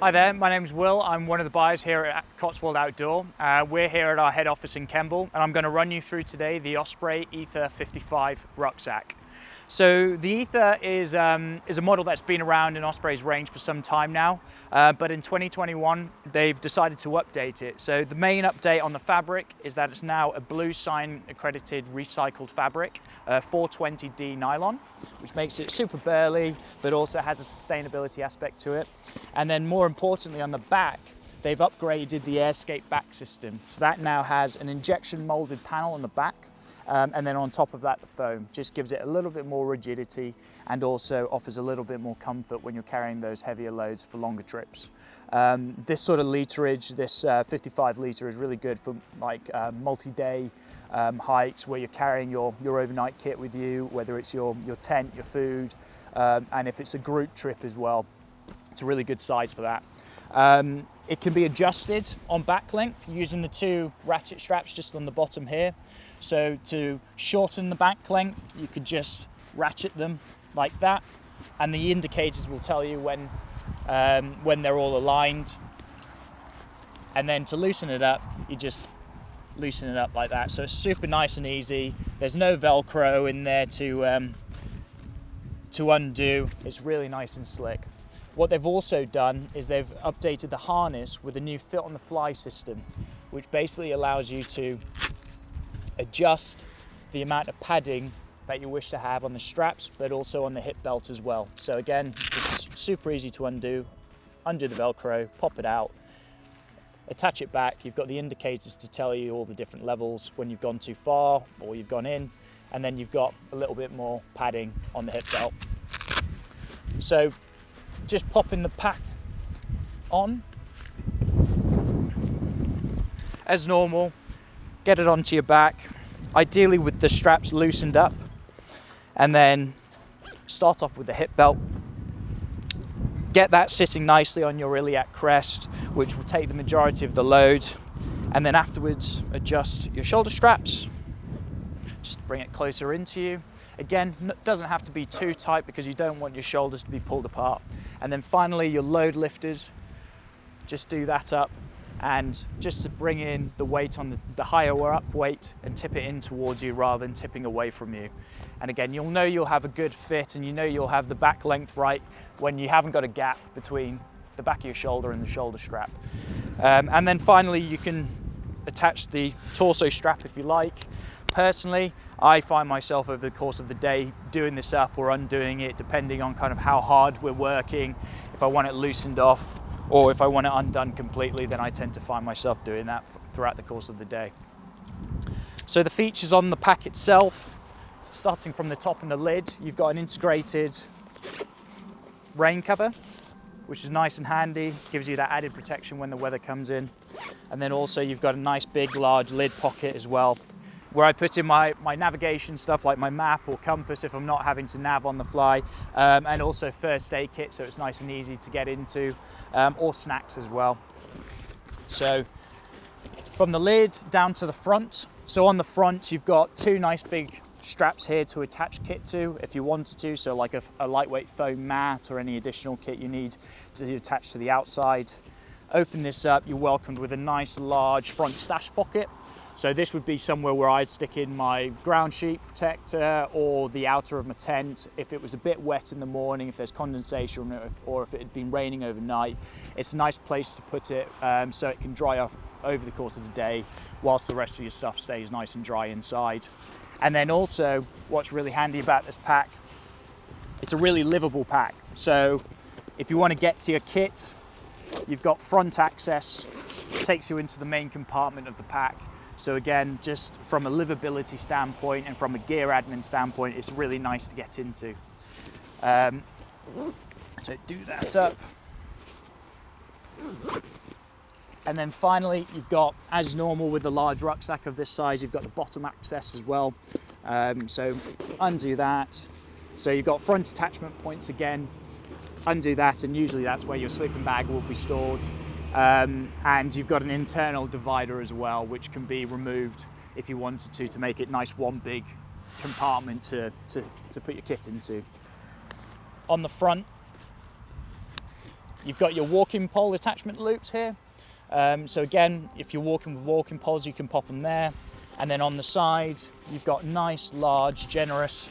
Hi there, my name's Will. I'm one of the buyers here at Cotswold Outdoor. We're here at our head office in Kemble, and I'm going to run you through today the Osprey Aether 55 Rucksack. So the Aether is a model that's been around in Osprey's range for some time now, but in 2021 they've decided to update it. So the main update on the fabric is that it's now a Bluesign accredited recycled fabric, 420D nylon, which makes it super burly, but also has a sustainability aspect to it. And then more importantly, on the back, they've upgraded the AirScape back system. So that now has an injection molded panel on the back. And then on top of that, the foam just gives it a little bit more rigidity and also offers a little bit more comfort when you're carrying those heavier loads for longer trips. This sort of literage, this 55 litre is really good for like multi-day hikes where you're carrying your overnight kit with you, whether it's your tent, your food, and if it's a group trip as well, it's a really good size for that. It can be adjusted on back length using the two ratchet straps just on the bottom here. So to shorten the back length, you could just ratchet them like that, and the indicators will tell you when they're all aligned. And then to loosen it up, you just loosen it up like that. So it's super nice and easy. There's no Velcro in there to undo. It's really nice and slick. What they've also done is they've updated the harness with a new fit on the fly system, which basically allows you to adjust the amount of padding that you wish to have on the straps, but also on the hip belt as well. So again, it's super easy to undo the Velcro, pop it out, attach it back. You've got the indicators to tell you all the different levels when you've gone too far or you've gone in, and then you've got a little bit more padding on the hip belt. So just popping the pack on as normal, get it onto your back, ideally with the straps loosened up, and then start off with the hip belt. Get that sitting nicely on your iliac crest, which will take the majority of the load, and then afterwards adjust your shoulder straps, just bring it closer into you. Again, it doesn't have to be too tight because you don't want your shoulders to be pulled apart. And then finally your load lifters, just do that up, and just to bring in the weight on the higher up weight and tip it in towards you rather than tipping away from you. And again, you'll know you'll have a good fit and you know you'll have the back length right when you haven't got a gap between the back of your shoulder and the shoulder strap. And then finally you can attach the torso strap if you like. Personally, I find myself over the course of the day doing this up or undoing it depending on kind of how hard we're working. If I want it loosened off or if I want it undone completely, then I tend to find myself doing that throughout the course of the day. So the features on the pack itself, starting from the top and the lid, you've got an integrated rain cover, which is nice and handy, gives you that added protection when the weather comes in. And then also you've got a nice big large lid pocket as well, where I put in my navigation stuff like my map or compass if I'm not having to nav on the fly, and also first aid kit so it's nice and easy to get into, or snacks as well. So from the lid down to the front, so on the front you've got two nice big straps here to attach kit to if you wanted to, so like a lightweight foam mat or any additional kit you need to attach to the outside. Open this up, you're welcomed with a nice large front stash pocket. So this would be somewhere where I'd stick in my ground sheet protector or the outer of my tent. If it was a bit wet in the morning, if there's condensation, or if it had been raining overnight, it's a nice place to put it so it can dry off over the course of the day whilst the rest of your stuff stays nice and dry inside. And then also what's really handy about this pack, it's a really livable pack. So if you want to get to your kit, you've got front access, it takes you into the main compartment of the pack. So again, just from a livability standpoint and from a gear admin standpoint, it's really nice to get into. So do that up. And then finally, you've got, as normal with a large rucksack of this size, you've got the bottom access as well. So undo that. So you've got front attachment points again, undo that, and usually that's where your sleeping bag will be stored. And you've got an internal divider as well, which can be removed if you wanted to make it nice one big compartment to put your kit into. On the front, You've got your walking pole attachment loops here. So again, if you're walking with walking poles, you can pop them there. And then on the side, you've got nice, large, generous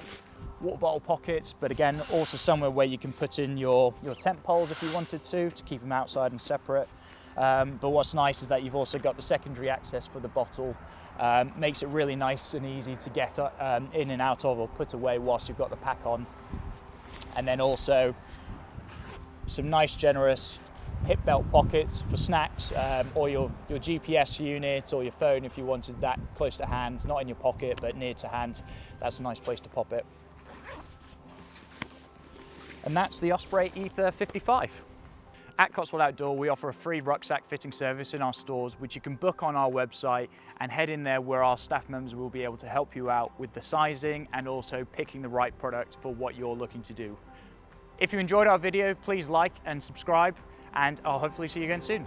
water bottle pockets, but again, also somewhere where you can put in your tent poles if you wanted to keep them outside and separate. But what's nice is that you've also got the secondary access for the bottle. Makes it really nice and easy to get in and out of or put away whilst you've got the pack on. And then also some nice, generous hip belt pockets for snacks, or your GPS unit or your phone if you wanted that close to hand, not in your pocket but near to hand. That's a nice place to pop it. And that's the Osprey Aether 55. At Cotswold Outdoor, we offer a free rucksack fitting service in our stores, which you can book on our website and head in there where our staff members will be able to help you out with the sizing and also picking the right product for what you're looking to do. If you enjoyed our video, please like and subscribe, and I'll hopefully see you again soon.